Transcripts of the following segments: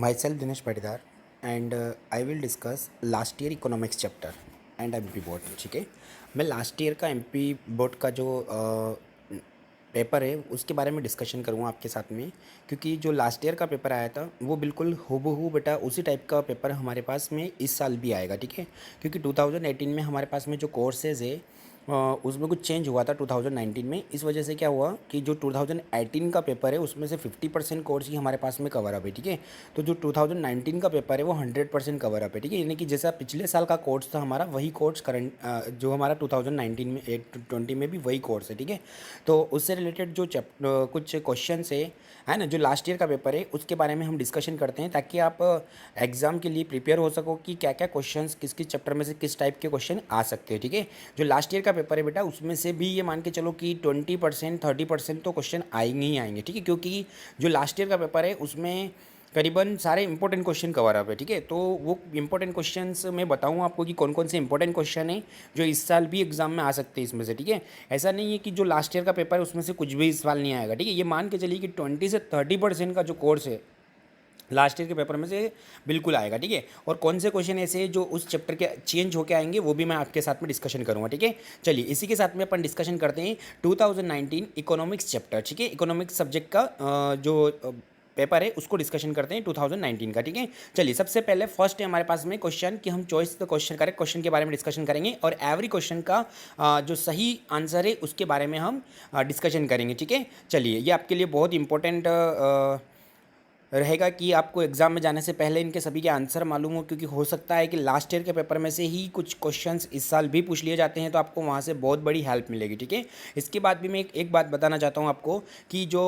Myself Dinesh Patidar and I will discuss last year economics chapter and MP board. ठीक है, मैं last year का MP board का जो पेपर है उसके बारे में डिस्कशन करूँगा आपके साथ में, क्योंकि जो लास्ट ईयर का पेपर आया था वो बिल्कुल हूबहू बेटा उसी टाइप का पेपर हमारे पास में इस साल भी आएगा। ठीक है, क्योंकि 2018 में हमारे पास में जो कोर्सेज़ है उसमें कुछ चेंज हुआ था 2019 में। इस वजह से क्या हुआ कि जो 2018 का पेपर है उसमें से 50% कोर्स ही हमारे पास में कवर अप है। ठीक है, तो जो 2019 का पेपर है वो 100% कवर अप है। ठीक है, यानी कि जैसा पिछले साल का कोर्स था हमारा, वही कोर्स करंट जो हमारा 2019 में 20 में भी वही कोर्स है। ठीक है, तो उससे रिलेटेड जो कुछ क्वेश्चन है ना, जो लास्ट ईयर का पेपर है उसके बारे में हम डिस्कशन करते हैं, ताकि आप एग्ज़ाम के लिए प्रिपेयर हो सको कि क्या क्या क्वेश्चंस किस किस चैप्टर में से किस टाइप के क्वेश्चन आ सकते हैं। ठीक है, जो लास्ट ईयर का पेपर है बेटा उसमें से भी ये मान के चलो कि 20% 30% तो क्वेश्चन आएंगे ही आएंगे। ठीक है, क्योंकि जो लास्ट ईयर का पेपर है उसमें करीबन सारे इंपॉर्टेंट क्वेश्चन कवर अप है। ठीक है, तो वो इंपॉर्टेंट क्वेश्चंस मैं बताऊँ आपको कि कौन कौन से इंपॉर्टेंट क्वेश्चन है जो इस साल भी एग्जाम में आ सकते हैं इसमें से। ठीक है, ऐसा नहीं है कि जो लास्ट ईयर का पेपर है उसमें से कुछ भी इस साल नहीं आएगा। ठीक है, ये मान के चलिए कि 20 से 30% का जो कोर्स है लास्ट ईयर के पेपर में से बिल्कुल आएगा। ठीक है, और कौन से क्वेश्चन ऐसे जो उस चैप्टर के चेंज होकर आएंगे वो भी मैं आपके साथ में डिस्कशन करूंगा। ठीक है, चलिए इसी के साथ में अपन डिस्कशन करते हैं 2019 इकोनॉमिक्स चैप्टर। ठीक है, इकोनॉमिक्स सब्जेक्ट का जो पेपर है उसको डिस्कशन करते हैं 2019 का। ठीक है, चलिए सबसे पहले फर्स्ट है हमारे पास में क्वेश्चन कि हम choice the question correct question के बारे में डिस्कशन करेंगे, और एवरी क्वेश्चन का जो सही आंसर है उसके बारे में हम डिस्कशन करेंगे। ठीक है, चलिए ये आपके लिए बहुत इंपॉर्टेंट रहेगा कि आपको एग्ज़ाम में जाने से पहले इनके सभी के आंसर मालूम हो, क्योंकि हो सकता है कि लास्ट ईयर के पेपर में से ही कुछ क्वेश्चंस इस साल भी पूछ लिए जाते हैं, तो आपको वहाँ से बहुत बड़ी हेल्प मिलेगी। ठीक है, इसके बाद भी मैं एक बात बताना चाहता हूँ आपको कि जो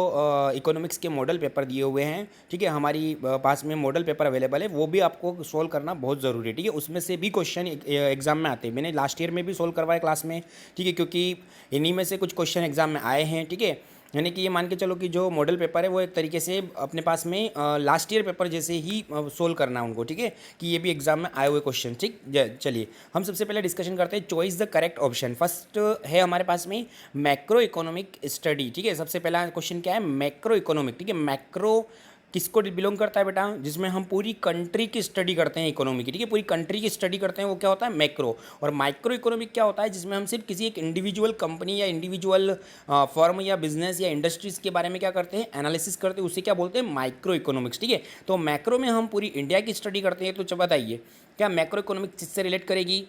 इकोनॉमिक्स के मॉडल पेपर दिए हुए हैं, ठीक है, हमारी पास में मॉडल पेपर अवेलेबल है, वो भी आपको सोल्व करना बहुत ज़रूरी है। ठीक है, उसमें से भी क्वेश्चन एग्जाम में आते हैं। मैंने लास्ट ईयर में भी सोल्व करवाया क्लास में। ठीक है, क्योंकि इन्हीं में से कुछ क्वेश्चन एग्जाम में आए हैं। ठीक है, यानी कि ये मान के चलो कि जो मॉडल पेपर है वो एक तरीके से अपने पास में लास्ट ईयर पेपर जैसे ही सोल्व करना है उनको। ठीक है, कि ये भी एग्जाम में आए हुए क्वेश्चन। ठीक, चलिए हम सबसे पहले डिस्कशन करते हैं choice the correct option. First है हमारे पास में मैक्रो इकोनॉमिक स्टडी। ठीक है, सबसे पहला क्वेश्चन क्या है, मैक्रो इकोनॉमिक। ठीक है, मैक्रो किसको बिलोंग करता है बेटा, जिसमें हम पूरी कंट्री की स्टडी करते हैं इकोनॉमी की। ठीक है, पूरी कंट्री की स्टडी करते हैं, वो क्या होता है, मैक्रो। और माइक्रो इकोनॉमिक क्या होता है, जिसमें हम सिर्फ किसी एक इंडिविजुअल कंपनी या इंडिविजुअल फर्म या बिजनेस या इंडस्ट्रीज के बारे में क्या करते हैं, एनालिसिस करते हैं, उसे क्या बोलते हैं, माइक्रो इकोनॉमिक्स। ठीक है, तो मैक्रो में हम पूरी इंडिया की स्टडी करते हैं। तो बताइए क्या मैक्रो इकोनॉमिक्स किससे रिलेट करेगी,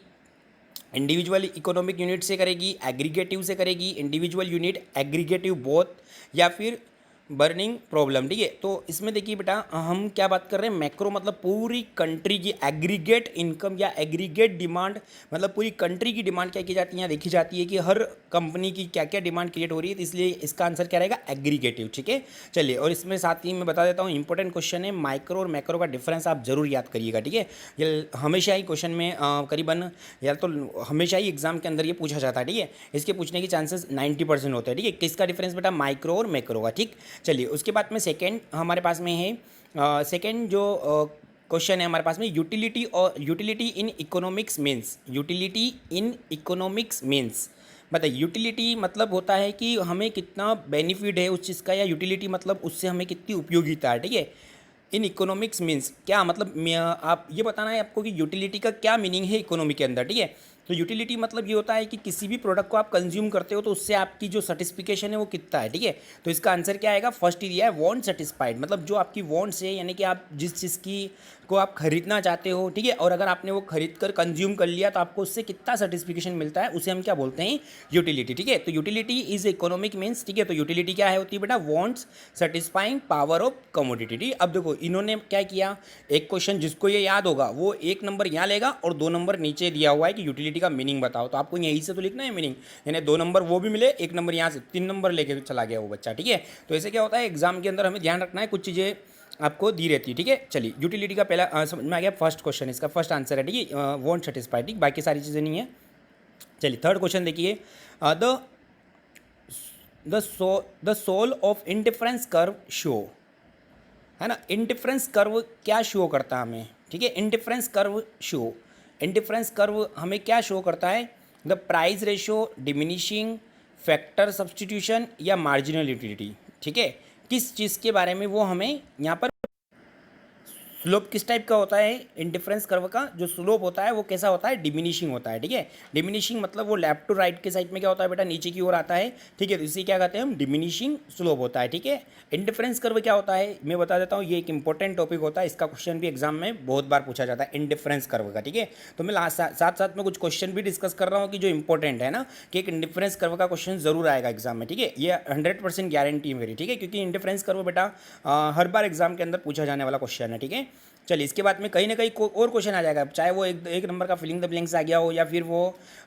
इंडिविजुअल इकोनॉमिक यूनिट से करेगी, एग्रीगेटिव से करेगी, इंडिविजुअल यूनिट एग्रीगेटिव बोथ, या फिर बर्निंग प्रॉब्लम। ठीक है, तो इसमें देखिए बेटा हम क्या बात कर रहे हैं, मैक्रो मतलब पूरी कंट्री की एग्रीगेट इनकम या एग्रीगेट डिमांड, मतलब पूरी कंट्री की डिमांड क्या की जाती है, यहाँ देखी जाती है कि हर कंपनी की क्या क्या डिमांड क्रिएट हो रही है, तो इसलिए इसका आंसर क्या रहेगा, एग्रीगेटिव। ठीक है, चलिए और इसमें साथ ही मैं बता देता हूँ इंपॉर्टेंट क्वेश्चन है, माइक्रो और मैक्रो का डिफरेंस आप जरूर याद करिएगा। ठीक है, ये हमेशा ही क्वेश्चन में करीबन या तो हमेशा ही एग्जाम के अंदर ये पूछा जाता है। ठीक है, इसके पूछने की चांसेस 90% होते हैं। ठीक है, किसका डिफरेंस बेटा, माइक्रो और मैक्रो का। ठीक, चलिए उसके बाद में सेकेंड हमारे पास में है सेकेंड जो क्वेश्चन है हमारे पास में, यूटिलिटी और utility in economics means. Utility in economics means बताइए, यूटिलिटी मतलब होता है कि हमें कितना बेनिफिट है उस चीज़ का, या यूटिलिटी मतलब उससे हमें कितनी उपयोगिता है। ठीक है, इन इकोनॉमिक्स मीन्स क्या मतलब, आप ये बताना है आपको कि यूटिलिटी का क्या मीनिंग है इकोनॉमी के अंदर। ठीक है, तो यूटिलिटी मतलब ये होता है कि किसी भी प्रोडक्ट को आप कंज्यूम करते हो तो उससे आपकी जो सर्टिफिकेशन है वो कितना है। ठीक है, तो इसका आंसर क्या आएगा, फर्स्ट ही दिया है वॉन्ट सेटिस्फाइड, मतलब जो आपकी वॉन्ट्स है, यानी कि आप जिस चीज़ की को आप खरीदना चाहते हो। ठीक है, और अगर आपने वो खरीद कर कंज्यूम कर लिया तो आपको उससे कितना सर्टिफिकेशन मिलता है, उसे हम क्या बोलते हैं, यूटिलिटी। ठीक है, तो यूटिलिटी इज इकोनॉमिक मीन्स। ठीक है, तो यूटिलिटी क्या है होती है बेटा, wants satisfying power of commodity. ठीक, अब देखो इन्होंने क्या किया, एक क्वेश्चन जिसको ये याद होगा वो 1 नंबर यहाँ लेगा और 2 नंबर नीचे दिया हुआ है कि यूटिलिटी का मीनिंग बताओ, तो आपको यहीं से तो लिखना है मीनिंग, यानी 2 नंबर वो भी मिले, 1 नंबर यहाँ से, 3 नंबर लेके चला गया वो बच्चा। ठीक है, तो ऐसे क्या होता है एग्जाम के अंदर हमें ध्यान रखना है, कुछ चीज़ें आपको दी रहती है। ठीक है, चलिए यूटिलिटी का पहला समझ में आ गया, फर्स्ट क्वेश्चन इसका फर्स्ट आंसर है। ठीक है, वॉन्ट सेटिस्फाइड, ठीक, बाकी सारी चीज़ें नहीं है। चलिए थर्ड क्वेश्चन देखिए, the the soul of indifference curve show, है ना, इंडिफरेंस कर्व क्या शो करता है हमें। ठीक है, indifference curve show, indifference curve हमें क्या शो करता है, the price ratio, diminishing factor substitution, या मार्जिनल यूटिलिटी। ठीक है, किस चीज़ के बारे में वो हमें यहाँ पर स्लोप किस टाइप का होता है, इंडिफरेंस कर्व का जो स्लोप होता है वो कैसा होता है, डिमिनिशिंग होता है, ठीक है। डिमिनिशिंग मतलब वो लेफ्ट टू राइट के साइड में क्या होता है बेटा, नीचे की ओर आता है, ठीक है। तो इसे क्या कहते हैं हम, डिमिनिशिंग स्लोप होता है, ठीक है। इंडिफरेंस कर्व क्या होता है मैं बता देता हूँ, ये एक इंपॉर्टेंट टॉपिक होता है, इसका क्वेश्चन भी एग्जाम में बहुत बार पूछा जाता है इंडिफरेंस कर्व का, ठीक है। तो मैं साथ साथ में कुछ क्वेश्चन भी डिस्कस कर रहा हूँ कि जो इंपॉर्टेंट है ना, कि एक इंडिफरेंस कर्व का क्वेश्चन जरूर आएगा एग्जाम में, ठीक है। ये 100% गारंटी है मेरी, ठीक है, क्योंकि इंडिफरेंस कर्व बेटा हर बार एग्जाम के अंदर पूछा जाने वाला क्वेश्चन है, ठीक है। चलिए इसके बाद में कहीं ना कहीं और क्वेश्चन आ जाएगा, चाहे वो एक नंबर का फिलिंग द ब्लैंक्स आ गया हो, या फिर वो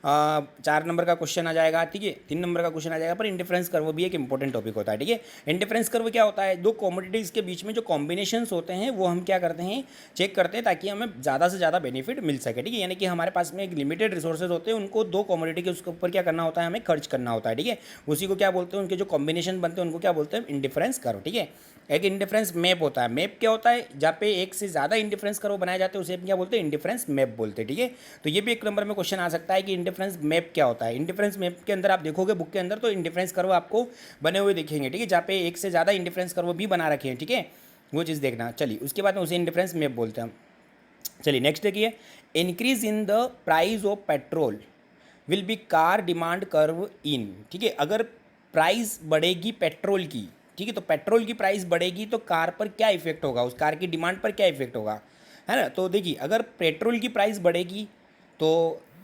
4 नंबर का क्वेश्चन आ जाएगा, ठीक है, 3 नंबर का क्वेश्चन आ जाएगा, पर इंडिफरेंस कर्व भी एक इंपॉर्टेंट टॉपिक होता है, ठीक है। इंडिफरेंस कर्व क्या होता है, दो कॉमोडिटीज़ के बीच में जो कॉम्बिनेशंस होते हैं वो हम क्या करते हैं, चेक करते हैं, ताकि हमें ज़्यादा से ज़्यादा बेनिफिट मिल सके, ठीक है। यानी कि हमारे पास में एक लिमिटेड रिसोर्सेज होते हैं, उनको दो कॉमोडिटी के उसके ऊपर क्या करना होता है, हमें खर्च करना होता है, ठीक है। उसी को क्या बोलते हैं, उनके जो कॉम्बिनेशन बनते हैं उनको क्या बोलते हैं, इंडिफरेंस कर्व, ठीक है। एक इंडिफरेंस मैप होता है, मैप क्या होता है, जहाँ पे एक से ज़्यादा इंडिफरेंस कर्व बनाए जाते हैं उसे क्या बोलते हैं, इंडिफरेंस मैप बोलते हैं, ठीक है। तो ये भी एक नंबर में क्वेश्चन आ सकता है कि इंडिफरेंस मैप क्या होता है। इंडिफरेंस मैप के अंदर आप देखोगे बुक के अंदर तो इंडिफरेंस कर्व आपको बने हुए दिखेंगे, ठीक है, जहाँ पे एक से ज़्यादा इंडिफरेंस कर्व भी बना रखे हैं, ठीक है, वो चीज़ देखना। चलिए उसके बाद में उसे इंडिफरेंस मैप बोलते हैं हम। चलिए नेक्स्ट देखिए, increase in the price of petrol will be car demand curve इन, ठीक है। अगर प्राइस बढ़ेगी पेट्रोल की, ठीक है, तो पेट्रोल की प्राइस बढ़ेगी तो कार पर क्या इफेक्ट होगा, उस कार की डिमांड पर क्या इफेक्ट होगा, है ना। तो देखिए अगर पेट्रोल की प्राइस बढ़ेगी तो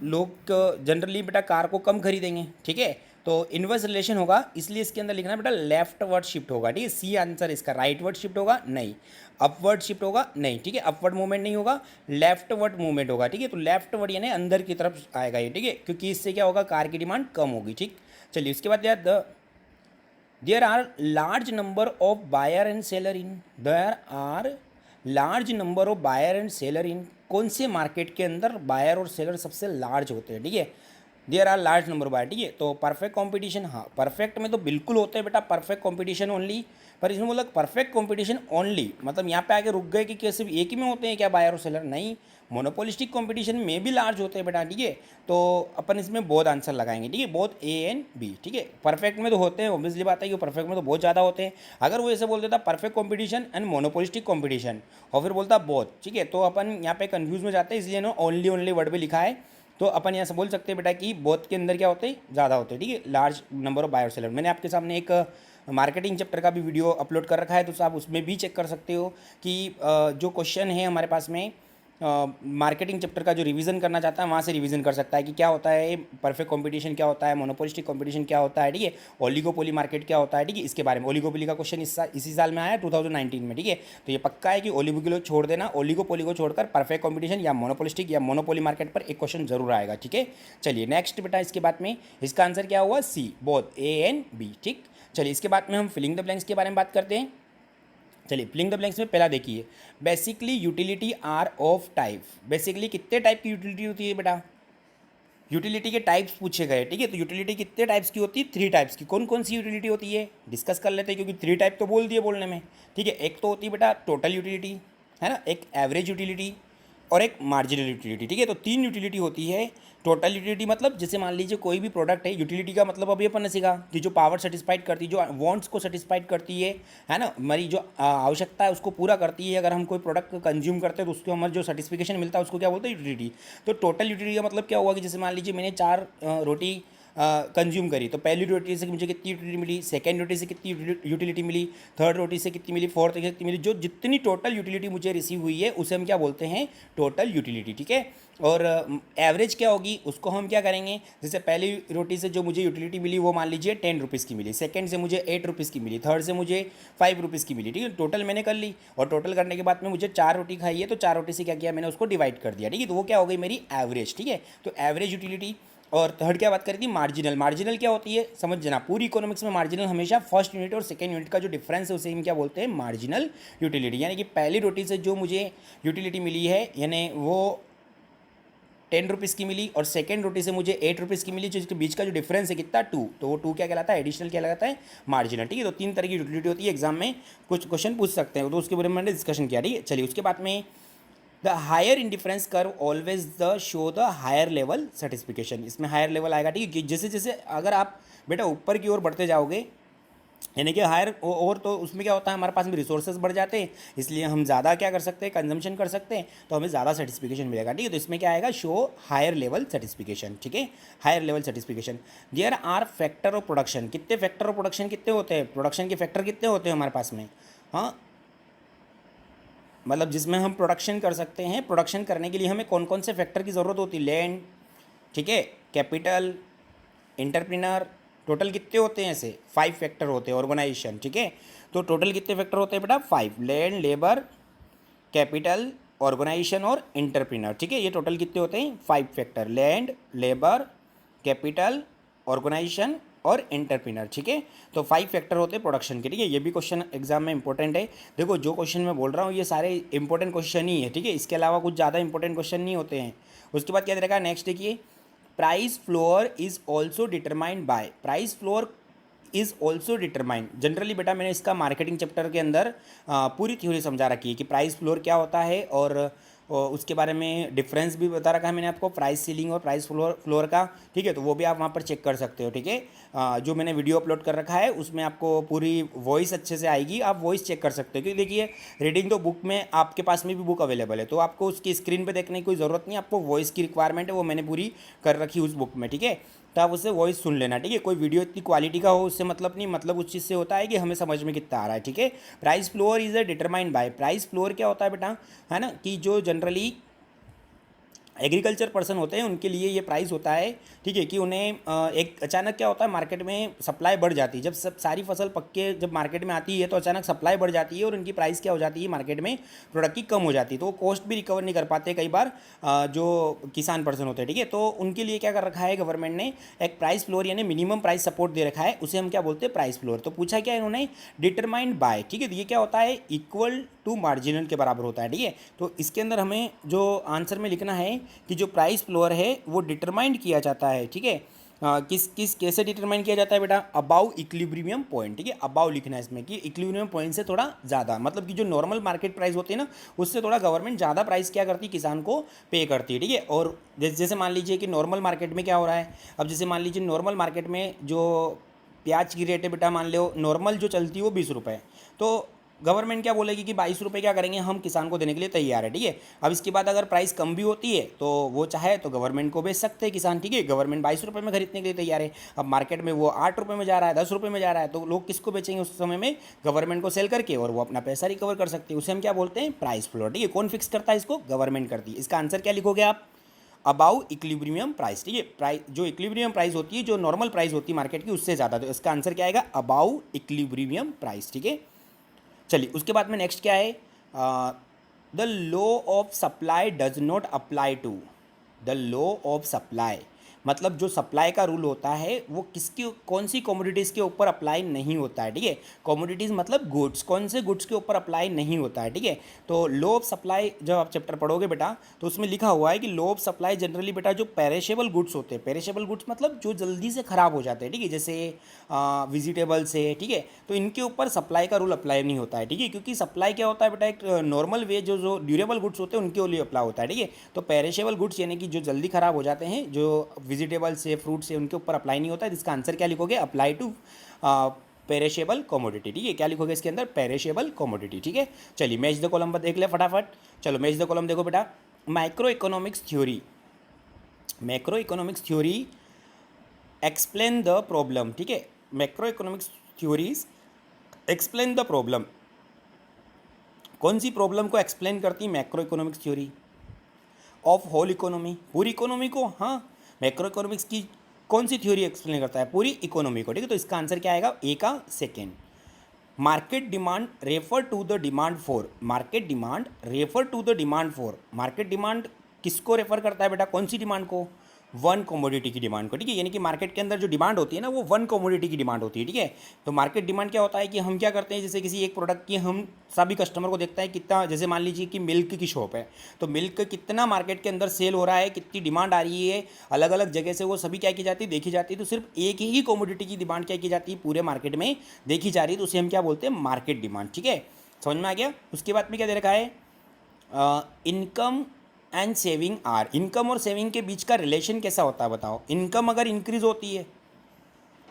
लोग जनरली बेटा कार को कम खरीदेंगे, ठीक है। तो इन्वर्स रिलेशन होगा, इसलिए इसके अंदर लिखना बेटा लेफ्ट वर्ड शिफ्ट होगा, ठीक है। सी आंसर इसका, राइट वर्ड शिफ्ट होगा नहीं, अपवर्ड शिफ्ट होगा नहीं, ठीक है, अपवर्ड मूवमेंट नहीं होगा, लेफ्ट वर्ड मूवमेंट होगा, ठीक है। तो लेफ्ट वर्ड यानी अंदर की तरफ आएगा ये, ठीक है, क्योंकि इससे क्या होगा, कार की डिमांड कम होगी, ठीक। चलिए उसके बाद यार there are large number of buyer and seller in, there are large number of buyer and seller in, कौन से मार्केट के अंदर बायर और सेलर सबसे लार्ज होते हैं, ठीक है। There are large number buyer, ठीक है। तो परफेक्ट कंपटीशन, हाँ परफेक्ट में तो बिल्कुल होते हैं बेटा, परफेक्ट कंपटीशन ओनली, पर इसमें बोला परफेक्ट कंपटीशन ओनली, मतलब यहाँ पे आके रुक गए कि सिर्फ एक ही में होते हैं क्या बायर और सेलर, नहीं, मोनोपोलिस्टिक कंपटीशन में भी लार्ज होते हैं बेटा, ठीक है। तो अपन इसमें बहुत आंसर लगाएंगे, ठीक है, बहुत ए एंड बी, ठीक है। परफेक्ट में तो होते हैं, ऑब्वियसली बात है कि परफेक्ट में तो बहुत ज़्यादा होते हैं। अगर वो ऐसे बोल देता perfect competition and monopolistic competition और फिर बोलता बहुत, ठीक है, तो अपन यहाँ पे कंफ्यूज में जाते हैं, इसलिए ना ओनली ओनली वर्ड पे लिखा है। तो अपन यहाँ से बोल सकते हैं बेटा कि बोथ के अंदर क्या होते हैं, ज़्यादा होते हैं, ठीक है, large number of buyer seller. मैंने आपके सामने एक मार्केटिंग चैप्टर का भी वीडियो अपलोड कर रखा है, तो आप उसमें भी चेक कर सकते हो कि जो क्वेश्चन है हमारे पास में मार्केटिंग चैप्टर का जो रिवीजन करना चाहता है वहाँ से रिवीजन कर सकता है कि क्या होता है परफेक्ट कंपटीशन, क्या होता है मोनोपोलिस्टिक कंपटीशन, क्या होता है, ठीक है, ओलिगोपोली मार्केट क्या होता है, ठीक है, इसके बारे में। ओलिगोपोली का क्वेश्चन इसी साल में आया 2019 में, ठीक है। तो ये पक्का है कि ओलिगोपोली छोड़ देना, ओलिगोपोली को छोड़कर परफेक्ट कंपटीशन या मोनोपोलिस्टिक या मोनोपोली मार्केट पर एक क्वेश्चन जरूर आएगा, ठीक है। चलिए नेक्स्ट बेटा, इसके बाद में इसका आंसर क्या हुआ, सी, बोथ ए एंड बी, ठीक। चलिए इसके बाद में हम फिलिंग द ब्लैंक्स के बारे में बात करते हैं। चलिए फिलिंग द ब्लैंक्स में पहला देखिए, basically utility are of type, basically कितने टाइप की यूटिलिटी होती है बेटा, यूटिलिटी के टाइप्स पूछे गए, ठीक है। तो यूटिलिटी कितने टाइप्स की होती है, 3 टाइप्स की। कौन कौन सी यूटिलिटी होती है डिस्कस कर लेते हैं, क्योंकि 3 टाइप तो बोल दिए बोलने में, ठीक है। एक तो होती है बेटा टोटल यूटिलिटी, है ना, एक एवरेज यूटिलिटी और एक मार्जिनल यूटिलिटी, ठीक है। तो 3 यूटिलिटी होती है। टोटल यूटिलिटी मतलब जैसे मान लीजिए कोई भी प्रोडक्ट है, यूटिलिटी का मतलब अभी अपन ने सीखा कि जो पावर सेटिस्फाइड करती है, जो वांट्स को सेटिस्फाइड करती है ना, हमारी जो आवश्यकता है उसको पूरा करती है। अगर हम कोई प्रोडक्ट कंज्यूम करते हैं तो उसको हमारा जो सर्टिफिकेशन मिलता है उसको क्या बोलते हैं, यूटिलिटी। तो टोटल यूटिलिटी का मतलब क्या हुआ कि जैसे मान लीजिए मैंने 4 रोटी कंज्यूम करी, तो पहली रोटी से मुझे कितनी यूटिलिटी मिली, सेकंड रोटी से कितनी यूटिलिटी मिली, थर्ड रोटी से कितनी मिली, फोर्थ से कितनी मिली, जो जितनी टोटल यूटिलिटी मुझे रिसीव हुई है उसे हम क्या बोलते हैं, टोटल यूटिलिटी, ठीक है। और एवरेज क्या होगी उसको हम क्या करेंगे, जैसे पहली रोटी से जो मुझे यूटिलिटी मिली वो मान लीजिए 10 रुपीज़ की मिली, सेकंड से मुझे 8 रुपीज़ की मिली, थर्ड से मुझे 5 रुपीज़ की मिली, ठीक है। टोटल मैंने कर ली, और टोटल करने के बाद में मुझे 4 रोटी खाई है, तो 4 रोटी से क्या किया मैंने, उसको डिवाइड कर दिया, ठीक है। तो वो क्या हो गई मेरी एवरेज, ठीक है। तो एवरेज यूटिलिटी। और थर्ड क्या बात करी थी, मार्जिनल। मार्जिनल क्या होती है समझना, पूरी इकोनॉमिक्स में मार्जिनल हमेशा फर्स्ट यूनिट और सेकेंड यूनिट का जो डिफरेंस है उसे हम क्या बोलते हैं, मार्जिनल यूटिलिटी। यानी कि पहली रोटी से जो मुझे यूटिलिटी मिली है यानी वो 10 रुपीज़ की मिली, और सेकेंड रोटी से मुझे 8 रुपीज़ की मिली, जो इसके बीच का जो डिफरेंस है कितना, 2, तो वो 2 क्या कहलाता है, एडिशनल क्या कहलाता है, मार्जिनल, ठीक है। तो 3 तरह की यूटिलिटी होती है, एग्जाम में कुछ क्वेश्चन पूछ सकते हैं, तो उसके बारे में मैंने डिस्कशन किया, ठीक है। चलिए उसके बाद में the higher indifference curve always the show the higher level certification, इसमें हायर लेवल आएगा, ठीक है। जैसे जैसे अगर आप बेटा ऊपर की ओर बढ़ते जाओगे यानी कि हायर, और तो उसमें क्या होता है, हमारे पास में रिसोर्सेज बढ़ जाते हैं, इसलिए हम ज़्यादा क्या कर सकते हैं, कंजम्पशन कर सकते हैं, तो हमें ज़्यादा सर्टिफिकेशन मिलेगा। ठीक है, तो इसमें क्या आएगा, शो हायर लेवल सर्टिफिकेशन। ठीक है, higher level certification. There are factor of production, कितने फैक्टर ऑफ प्रोडक्शन कितने होते हैं, प्रोडक्शन के फैक्टर कितने होते हैं हमारे पास में। हाँ, मतलब जिसमें हम प्रोडक्शन कर सकते हैं, प्रोडक्शन करने के लिए हमें कौन कौन से फैक्टर की ज़रूरत होती है, लैंड, ठीक है, कैपिटल, एंटरप्रेन्योर, टोटल कितने होते हैं, ऐसे 5 फैक्टर होते हैं, ऑर्गेनाइजेशन। ठीक है, तो टोटल कितने फैक्टर होते हैं बेटा, 5, लैंड, लेबर, कैपिटल, ऑर्गेनाइजेशन और एंटरप्रेन्योर। ठीक है, ये टोटल कितने होते हैं, 5 factor, land, labour, capital, organisation और एंटरप्रेन्योर। ठीक है, तो 5 फैक्टर होते हैं प्रोडक्शन के। ठीक है, ये भी क्वेश्चन एग्जाम में इंपॉर्टेंट है। देखो जो क्वेश्चन मैं बोल रहा हूँ ये सारे इंपॉर्टेंट क्वेश्चन ही है। ठीक है, इसके अलावा कुछ ज़्यादा इंपॉर्टेंट क्वेश्चन नहीं होते हैं। उसके बाद क्या दे रखा है, नेक्स्ट देखिए, price floor is also determined by, price floor is also determined. Generally बेटा मैंने इसका मार्केटिंग चैप्टर के अंदर पूरी थ्योरी समझा रखी है कि प्राइस फ्लोर क्या होता है, और उसके बारे में डिफरेंस भी बता रखा है मैंने आपको, प्राइस सीलिंग और प्राइस फ्लोर का। ठीक है, तो वो भी आप वहाँ पर चेक कर सकते हो। ठीक है, जो मैंने वीडियो अपलोड कर रखा है उसमें आपको पूरी वॉइस अच्छे से आएगी, आप वॉइस चेक कर सकते हो। क्योंकि देखिए रीडिंग तो बुक में, आपके पास में भी बुक अवेलेबल है, तो आपको उसकी स्क्रीन पे देखने की कोई ज़रूरत नहीं, आपको वॉइस की रिक्वायरमेंट है, वो मैंने पूरी कर रखी उस बुक में। ठीक है, तो आप उससे वॉइस सुन लेना। ठीक है, कोई वीडियो इतनी क्वालिटी का हो उससे मतलब नहीं, मतलब उस चीज़ से होता है कि हमें समझ में कितना आ रहा है। ठीक है, price floor is a determined by, price floor क्या होता है बेटा, है ना, कि जो जनरली एग्रीकल्चर पर्सन होते हैं उनके लिए ये प्राइस होता है। ठीक है, कि उन्हें एक अचानक क्या होता है, मार्केट में सप्लाई बढ़ जाती है, जब सब सारी फसल पक के जब मार्केट में आती है तो अचानक सप्लाई बढ़ जाती है और उनकी प्राइस क्या हो जाती है, मार्केट में प्रोडक्ट की कम हो जाती है, तो वो कॉस्ट भी रिकवर नहीं कर पाते कई बार जो किसान पर्सन होते हैं। ठीक है, तो उनके लिए क्या कर रखा है गवर्नमेंट ने, एक प्राइस फ्लोर यानी मिनिमम प्राइस सपोर्ट दे रखा है, उसे हम क्या बोलते हैं, प्राइस फ्लोर। तो पूछा क्या इन्होंने, डिटरमाइंड बाय। ठीक है, तो ये क्या होता है, इक्वल टू मार्जिनल के बराबर होता है। ठीक है, तो इसके अंदर हमें जो आंसर में लिखना है कि जो प्राइस फ्लोर है वो डिटरमाइंड किया जाता है। ठीक है, किस किस कैसे डिटरमाइन किया जाता है बेटा, अबाउ इक्विलिब्रियम पॉइंट। ठीक है, अबाउ लिखना है इसमें कि इक्विलिब्रियम पॉइंट से थोड़ा ज़्यादा, मतलब कि जो नॉर्मल मार्केट प्राइस होती है ना उससे थोड़ा गवर्नमेंट ज़्यादा प्राइस क्या करती है, किसान को पे करती है। ठीक है, और जैसे मान लीजिए कि नॉर्मल मार्केट में क्या हो रहा है, अब जैसे मान लीजिए नॉर्मल मार्केट में जो प्याज की रेट है बेटा, मान लो नॉर्मल जो चलती है वो 20 रुपये, तो गवर्नमेंट क्या बोलेगी कि 22 रुपये क्या करेंगे हम किसान को देने के लिए तैयार है। ठीक है, अब इसके बाद अगर प्राइस कम भी होती है तो वो चाहे तो गवर्नमेंट को बेच सकते हैं किसान। ठीक है, गवर्नमेंट 22 रुपये में खरीदने के लिए तैयार है, अब मार्केट में वो 8 रुपये में जा रहा है, 10 रुपये में जा रहा है, तो लोग किसको बेचेंगे उस समय में, गवर्नमेंट को सेल करके, और वो अपना पैसा रिकवर कर सकते हैं। उसे हम क्या बोलते हैं, प्राइस फ्लोर। ठीक है, कौन फिक्स करता है इसको, गवर्नमेंट करती है। इसका आंसर क्या लिखोगे आप, अबाउ इक्विलिब्रियम प्राइस। ठीक है, प्राइस जो इक्विलिब्रियम प्राइस होती है, जो नॉर्मल प्राइस होती है मार्केट की उससे ज़्यादा, तो इसका आंसर क्या आएगा, अबाउ इक्विलिब्रियम प्राइस। ठीक है, चलिए उसके बाद में नेक्स्ट क्या है, the law of supply does not apply to, the law of supply मतलब जो सप्लाई का रूल होता है वो किसकी, कौन सी कमोडिटीज़ के ऊपर अप्लाई नहीं होता है। ठीक है, कमोडिटीज़ मतलब गुड्स, कौन से गुड्स के ऊपर अप्लाई नहीं होता है। ठीक है, तो लॉ ऑफ सप्लाई जब आप चैप्टर पढ़ोगे बेटा तो उसमें लिखा हुआ है कि लॉ ऑफ सप्लाई जनरली बेटा जो पेरिशेबल गुड्स होते हैं, पेरिशेबल गुड्स मतलब जो जल्दी से ख़राब हो जाते हैं, ठीक है, जैसे वेजिटेबल्स है, ठीक है, तो इनके ऊपर सप्लाई का रूल अप्लाई नहीं होता है। ठीक है, क्योंकि सप्लाई क्या होता है बेटा, एक नॉर्मल वे जो जो ड्यूरेबल गुड्स होते हैं उनके लिए अप्लाई होता है। ठीक है, तो पेरिशेबल गुड्स यानी कि जो जल्दी ख़राब हो जाते हैं, जो वेजिटेबल्स है, फ्रूट्स है, उनके ऊपर अप्लाई नहीं होता है। इसका आंसर क्या लिखोगे, अप्लाई टू पेरिशेबल कमोडिटी। ठीक है, क्या लिखोगे इसके अंदर, पेरिशेबल कमोडिटी। ठीक है, चलिए मैच द कॉलम देख ले फटाफट। चलो मैच द कॉलम देखो बेटा, microeconomics theory, macroeconomics theory explain the problem. ठीक है, macroeconomics theories explain the problem, कौन सी प्रॉब्लम को एक्सप्लेन करती है macroeconomics theory, of whole economy, पूरी इकोनॉमी को। हाँ, मैक्रो इकोनॉमिक्स की कौन सी थ्योरी एक्सप्लेन करता है, पूरी इकोनॉमी को। ठीक है, तो इसका आंसर क्या आएगा, ए का second. Market demand refer to the demand for, market demand refer to the demand for, market demand किसको रेफर करता है बेटा, कौन सी डिमांड को, वन कमोडिटी की डिमांड को। ठीक है, यानी कि मार्केट के अंदर जो डिमांड होती है ना वो वन कमोडिटी की डिमांड होती है। ठीक है, तो मार्केट डिमांड क्या होता है कि हम क्या करते हैं, जैसे किसी एक प्रोडक्ट की हम सभी कस्टमर को देखता है कितना, जैसे मान लीजिए कि मिल्क की शॉप है, तो मिल्क कितना मार्केट के अंदर सेल हो रहा है, कितनी डिमांड आ रही है, अलग अलग जगह से वो सभी क्या की जाती है, देखी जाती है। तो सिर्फ एक ही कमोडिटी की डिमांड क्या की जाती है, पूरे मार्केट में देखी जा रही है, तो उसे हम क्या बोलते हैं, मार्केट डिमांड। ठीक है, समझ में आ गया। उसके बाद में क्या दे रखा है, income and saving are, income और सेविंग के बीच का रिलेशन कैसा होता है बताओ। इनकम अगर इंक्रीज होती है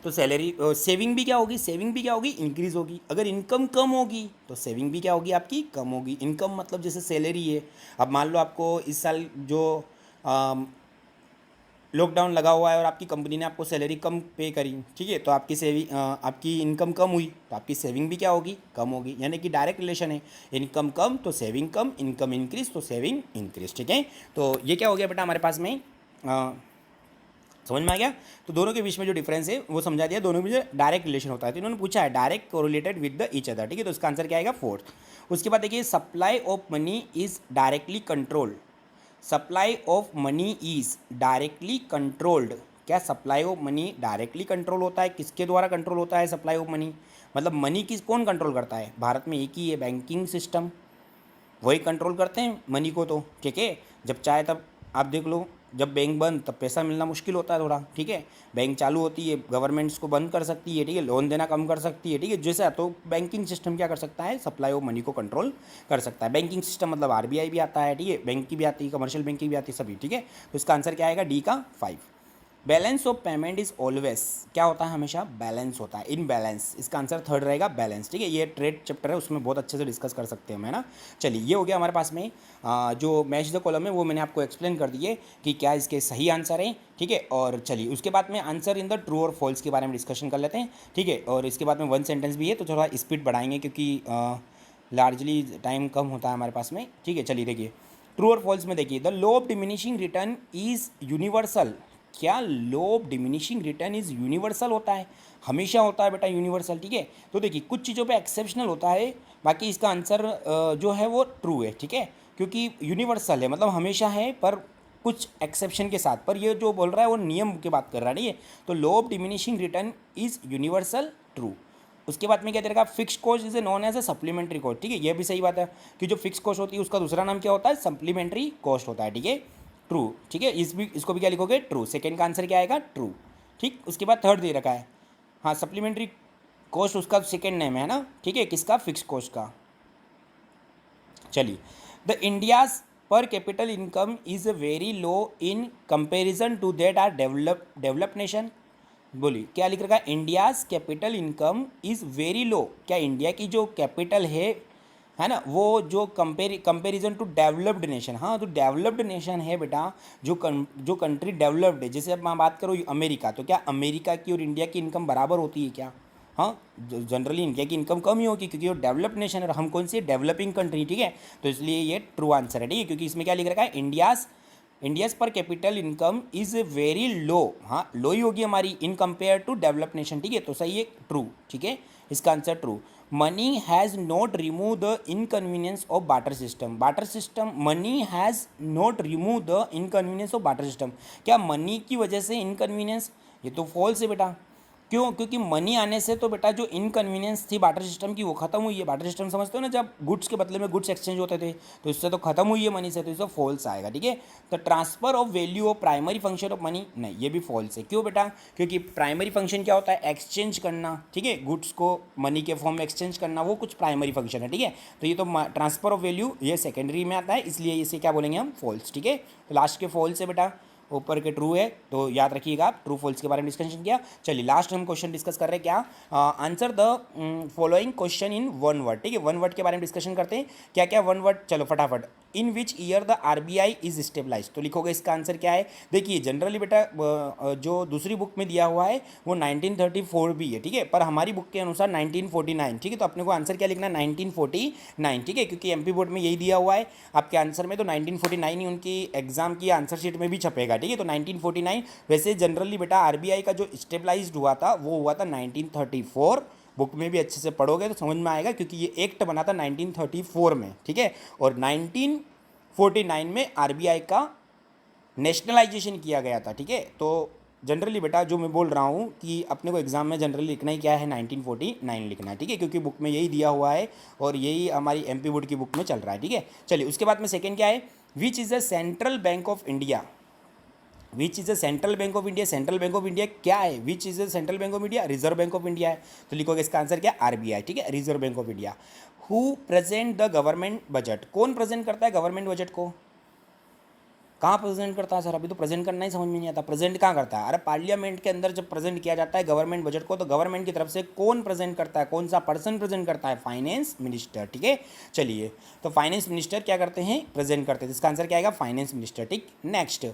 तो सैलरी सेविंग भी क्या होगी, सेविंग भी क्या होगी, इंक्रीज होगी। अगर इनकम कम होगी तो सेविंग भी क्या होगी आपकी, कम होगी। इनकम मतलब जैसे सैलरी है, अब मान लो आपको इस साल जो लॉकडाउन लगा हुआ है और आपकी कंपनी ने आपको सैलरी कम पे करी, ठीक है, तो आपकी सेविंग आपकी इनकम कम हुई तो आपकी सेविंग भी क्या होगी, कम होगी। यानी कि डायरेक्ट रिलेशन है, इनकम कम तो सेविंग कम, इनकम इंक्रीज तो सेविंग इंक्रीज, ठीक है। तो ये क्या हो गया बेटा हमारे पास में, समझ में आ गया। तो दोनों के बीच में जो डिफरेंस है वो समझा दिया, दोनों के बीच डायरेक्ट रिलेशन होता है। तो इन्होंने पूछा है direct correlated with the each other, ठीक है, तो इसका आंसर क्या आएगा, फोर्थ। उसके बाद देखिए supply of money is directly controlled, supply of money is directly controlled. क्या supply of money directly control होता है, किसके द्वारा कंट्रोल होता है सप्लाई ऑफ मनी, मतलब मनी किस कौन कंट्रोल करता है, भारत में एक ही है बैंकिंग सिस्टम, वही कंट्रोल करते हैं मनी को, तो ठीक है। जब चाहे तब आप देख लो, जब बैंक बंद तब पैसा मिलना मुश्किल होता है थोड़ा, ठीक है। बैंक चालू होती है, गवर्नमेंट्स को बंद कर सकती है, ठीक है, लोन देना कम कर सकती है, ठीक है, जैसा तो बैंकिंग सिस्टम क्या कर सकता है, सप्लाई ऑफ मनी को कंट्रोल कर सकता है। बैंकिंग सिस्टम मतलब आरबीआई भी आता है, ठीक है, बैंक की भी आती है, कमर्शियल बैंक की भी आती है, सभी, ठीक है। तो इसका आंसर क्या आएगा, डी का 5। Balance of payment is always क्या होता है, हमेशा बैलेंस होता है, इन बैलेंस, इसका आंसर थर्ड रहेगा बैलेंस, ठीक है। ये ट्रेड चैप्टर है, उसमें बहुत अच्छे से डिस्कस कर सकते हैं हम, है ना। चलिए ये हो गया हमारे पास में जो मैच द कॉलम है वो मैंने आपको एक्सप्लेन कर दिए कि क्या इसके सही आंसर है, ठीक है। और चलिए उसके बाद में आंसर इन द ट्रू और फॉल्स के बारे में डिस्कशन कर लेते हैं, ठीक है। और इसके बाद में वन सेंटेंस भी है तो थोड़ा स्पीड बढ़ाएंगे क्योंकि लार्जली टाइम कम होता है हमारे पास में, ठीक है। चलिए देखिए ट्रू और फॉल्स में देखिए, the law of diminishing return is universal, क्या law of diminishing return is universal होता है, हमेशा होता है बेटा यूनिवर्सल, ठीक है। तो देखिए कुछ चीज़ों पे एक्सेप्शनल होता है, बाकी इसका आंसर जो है वो ट्रू है, ठीक है, क्योंकि यूनिवर्सल है मतलब हमेशा है, पर कुछ एक्सेप्शन के साथ, पर ये जो बोल रहा है वो नियम की बात कर रहा है, ठीक है। तो law of diminishing return is universal, true. उसके बाद में क्या दे रखा, fix cost is a non as a supplementary cost, ठीक है, ये भी सही बात है कि जो फिक्स कॉस्ट होती है उसका दूसरा नाम क्या होता है, सप्लीमेंट्री कॉस्ट होता है, ठीक है, ट्रू, ठीक है। इसको भी क्या लिखोगे, ट्रू। सेकेंड का आंसर क्या आएगा, ट्रू, ठीक। उसके बाद थर्ड दे रखा है, हाँ सप्लीमेंट्री कॉस्ट उसका सेकेंड नेम है ना, ठीक है, किसका, फिक्स कॉस्ट का। चलिए the India's per capital income is very low in comparison to that are developed nation, बोलिए क्या लिख रखा है, India's capital income is very low, क्या इंडिया की जो कैपिटल है ना, वो जो कंपेरिजन टू डेवलप्ड नेशन, हाँ तो डेवलप्ड नेशन है बेटा, जो कंट्री डेवलप्ड है, जैसे अब मैं बात करूँ अमेरिका, तो क्या अमेरिका की और इंडिया की इनकम बराबर होती है क्या, हाँ जनरली इंडिया की इनकम कम ही होगी क्योंकि वो डेवलप्ड नेशन है और हम कौन सी डेवलपिंग कंट्री, ठीक है। तो इसलिए ये ट्रू आंसर है, ठीक है, क्योंकि इसमें क्या लिख रखा है, India's per capital income is very low, हाँ लो ही होगी हमारी in compare to develop nation, ठीक है, तो सही है, ट्रू, ठीक है, इसका answer true. Money has not remove the inconvenience of barter system, barter system, money has not remove the inconvenience of barter system, क्या मनी की वजह से इनकन्वीनियंस, ये तो फॉल्स है बेटा, क्यों, क्योंकि मनी आने से तो बेटा जो इनकन्वीनियंस थी बार्टर सिस्टम की वो खत्म हुई है, बार्टर सिस्टम समझते हो ना, जब गुड्स के बदले में गुड्स एक्सचेंज होते थे, तो इससे तो खत्म हुई है मनी से, तो इससे फॉल्स आएगा, ठीक है। तो transfer of value of primary function of money, नहीं ये भी फॉल्स है, क्यों बेटा, क्योंकि प्राइमरी फंक्शन क्या होता है, एक्सचेंज करना, ठीक है, गुड्स को मनी के फॉर्म में एक्सचेंज करना, वो कुछ प्राइमरी फंक्शन है, ठीक है। तो ये तो ट्रांसफर ऑफ वैल्यू ये सेकेंडरी में आता है, इसलिए इसे क्या बोलेंगे हम, फॉल्स, ठीक है। तो लास्ट के फॉल्स है बेटा, ऊपर के ट्रू है, तो याद रखिएगा आप ट्रू फॉल्स के बारे में डिस्कशन किया। चलिए लास्ट हम क्वेश्चन डिस्कस कर रहे हैं, क्या answer the following question in one word, ठीक है, वन वर्ड के बारे में डिस्कशन करते हैं, क्या क्या वन वर्ड, चलो फटाफट। In which year the RBI is stabilize, तो लिखोगे इसका आंसर क्या है, देखिए जनरली बेटा जो दूसरी बुक में दिया हुआ है वो 1934 भी है, ठीक है, पर हमारी बुक के अनुसार 1949, ठीक है, तो अपने को आंसर क्या लिखना है, 1949, ठीक है, क्योंकि एमपी बोर्ड में यही दिया हुआ है आपके आंसर में, तो 1949 ही उनकी एग्जाम की आंसर शीट में भी छपेगा, ठीक है, तो 1949। वैसे जनरली बेटा आरबीआई का जो स्टेबलाइज्ड हुआ था वो हुआ था 1934, बुक में भी अच्छे से पढ़ोगे तो समझ में आएगा, क्योंकि ये एक्ट बना था 1934 में, ठीक है, और 1949 में आरबीआई का नेशनलाइजेशन किया गया था, ठीक है। तो जनरली बेटा जो मैं बोल रहा हूँ कि अपने को एग्जाम में जनरली लिखना ही क्या है, 1949 लिखना है, ठीक है, क्योंकि बुक में यही दिया हुआ है और यही हमारी एमपी बोर्ड की बुक में चल रहा है, ठीक है। चलिए उसके बाद में सेकेंड क्या है, which is the central bank of India, which is the central bank of India, central bank of India क्या है, which is the central bank of India, reserve bank of India है, तो लिखोगे इसका आंसर क्या, RBI, ठीक है, reserve bank of India. Who present the government budget, कौन प्रेजेंट करता है गवर्नमेंट बजट को, कहाँ प्रेजेंट करता है सर? अभी तो प्रेजेंट करना ही समझ में नहीं आता। प्रेजेंट कहाँ करता है? अरे पार्लियामेंट के अंदर जब प्रेजेंट किया जाता है गवर्नमेंट बजट को, तो गवर्नमेंट की तरफ से कौन प्रेजेंट करता है, कौन सा पर्सन प्रेजेंट करता है? फाइनेंस मिनिस्टर, ठीक है। चलिए, तो फाइनेंस मिनिस्टर क्या करते हैं? प्रेजेंट करते हैं। इसका आंसर क्या आएगा? फाइनेंस मिनिस्टर, ठीक। Next,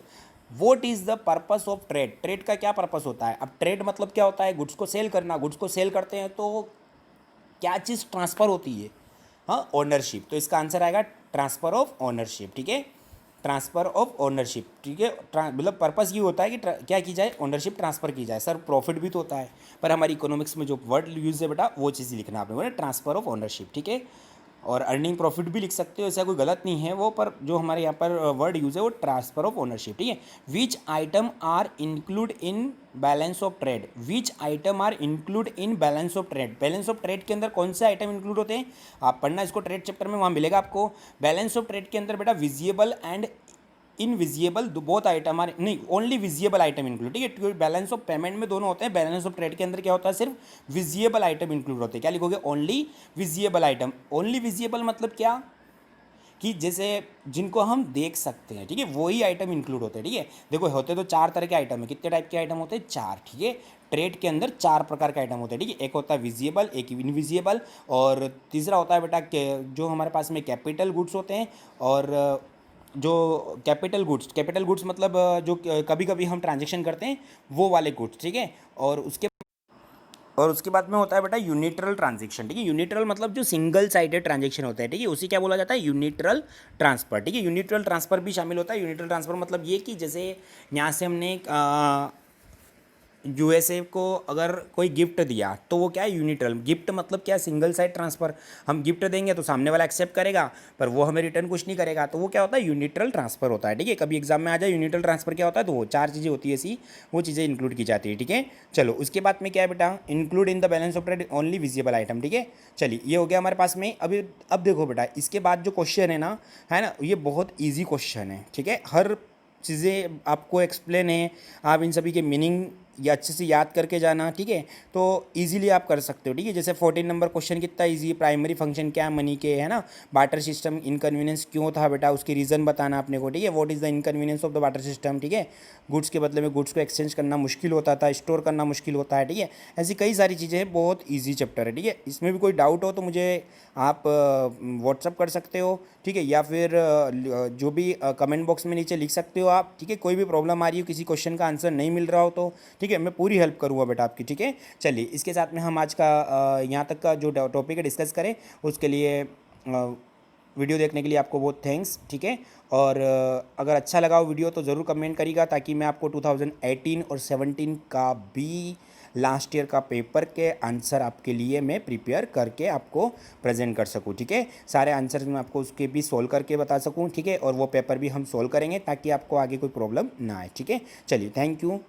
what is the purpose of trade? Trade का क्या पर्पस होता है? अब ट्रेड मतलब क्या होता है? गुड्स को सेल करना। गुड्स को सेल करते हैं तो क्या चीज़ ट्रांसफ़र होती है? हाँ, ओनरशिप। तो इसका आंसर आएगा ट्रांसफ़र ऑफ ओनरशिप, ठीक है। ट्रांसफ़र ऑफ ओनरशिप, ठीक है। मतलब पर्पस ये होता है कि क्या की जाए? ओनरशिप ट्रांसफ़र की जाए। सर प्रॉफिट भी तो होता है, पर हमारी इकोनॉमिक्स में जो वर्ड यूज़ है बेटा वो चीज़ लिखना आपने बोला, ट्रांसफ़र ऑफ ओनरशिप, ठीक है। और अर्निंग प्रॉफिट भी लिख सकते हो, ऐसा कोई गलत नहीं है वो, पर जो हमारे यहाँ पर वर्ड यूज़ है वो ट्रांसफ़र ऑफ ओनरशिप, ठीक है। Which item are include in balance of trade? Which item are include in balance of trade? Balance of trade के अंदर कौन से आइटम इंक्लूड होते हैं? आप पढ़ना इसको ट्रेड चैप्टर में, वहाँ मिलेगा आपको। बैलेंस ऑफ ट्रेड के अंदर बेटा विजिएबल एंड इनविजिएबल बोथ आइटम आर, नहीं, ओनली विजिएबल आइटम इंक्लूड, ठीक है। क्योंकि बैलेंस ऑफ पेमेंट में दोनों होते हैं, बैलेंस ऑफ ट्रेड के अंदर क्या होता है? सिर्फ विजिएबल आइटम इंक्लूड होते हैं। क्या लिखोगे? Only visible item. Only visible मतलब क्या? कि जैसे जिनको हम देख सकते हैं, ठीक है, वही आइटम इंक्लूड होते हैं, ठीक है। देखो, होते तो चार तरह के आइटम है। कितने टाइप के आइटम होते हैं? चार, ठीक है। ट्रेड के अंदर चार प्रकार के आइटम होते हैं, ठीक है। एक होता है विजिएबल, एक इनविजिएबल, और तीसरा होता है बेटा जो हमारे पास में कैपिटल गुड्स होते हैं। और जो कैपिटल गुड्स मतलब जो कभी कभी हम ट्रांजेक्शन करते हैं वो वाले गुड्स, ठीक है। और उसके बाद में होता है बेटा यूनिट्रल ट्रांजेक्शन, ठीक है। यूनिट्रल मतलब जो सिंगल साइडेड ट्रांजेक्शन होता है, ठीक है, उसी क्या बोला जाता है? यूनिट्रल ट्रांसफर, ठीक है। यूनिट्रल ट्रांसफर भी शामिल होता है। यूनिट्रल ट्रांसफर मतलब ये कि जैसे यहाँ से हमने यूएसए को अगर कोई गिफ्ट दिया तो वो क्या है? यूनिट्रल। गिफ्ट मतलब क्या? Single side transfer. हम गिफ्ट देंगे तो सामने वाला एक्सेप्ट करेगा, पर वो हमें रिटर्न कुछ नहीं करेगा, तो वो क्या होता है? यूनिट्रल ट्रांसफ़र होता है, ठीक है। कभी एग्जाम में आ जाए यूनिट्रल ट्रांसफ़र क्या होता है, तो वो चार चीज़ें होती है ऐसी, वो चीज़ें इंक्लूड की जाती है, ठीक है। चलो, उसके बाद में क्या है बेटा? Include in the balance of trade only visible item, ठीक है। चलिए, ये हो गया हमारे पास में। अभी अब देखो बेटा, इसके बाद जो क्वेश्चन है ना, ये बहुत ईजी क्वेश्चन है, ठीक है। हर चीज़ें आपको एक्सप्लेन है, आप इन सभी के मीनिंग या अच्छे से याद करके जाना, ठीक है। तो इजीली आप कर सकते हो, ठीक है। जैसे 14 नंबर क्वेश्चन कितना इजी है? प्राइमरी फंक्शन क्या है मनी के, है ना। बार्टर सिस्टम इनकन्वीनियंस क्यों था बेटा? उसके रीज़न बताना अपने को, ठीक है। What is the inconvenience of the barter system, ठीक है। गुड्स के बदले में गुड्स को एक्सचेंज करना मुश्किल होता था, स्टोर करना मुश्किल होता है, ठीक है। ऐसी कई सारी चीज़ें हैं, बहुत ईजी चैप्टर है, ठीक है। इसमें भी कोई डाउट हो तो मुझे आप व्हाट्सअप कर सकते हो, ठीक है, या फिर जो भी कमेंट बॉक्स में नीचे लिख सकते हो आप, ठीक है। कोई भी प्रॉब्लम आ रही हो, किसी क्वेश्चन का आंसर नहीं मिल रहा हो तो, ठीक है, मैं पूरी हेल्प करूँगा बेटा आपकी, ठीक है। चलिए, इसके साथ में हम आज का यहाँ तक का जो टॉपिक है डिस्कस करें, उसके लिए वीडियो देखने के लिए आपको बहुत थैंक्स, ठीक है। और अगर अच्छा लगा हो वीडियो तो ज़रूर कमेंट करिएगा, ताकि मैं आपको 2018 और 17 का भी लास्ट ईयर का पेपर के आंसर आपके लिए मैं प्रिपेयर करके आपको प्रेजेंट कर सकूं, ठीक है। सारे आंसर मैं आपको उसके भी सोल्व करके बता सकूं, ठीक है। और वो पेपर भी हम सोल्व करेंगे ताकि आपको आगे कोई प्रॉब्लम ना आए, ठीक है। चलिए, थैंक यू।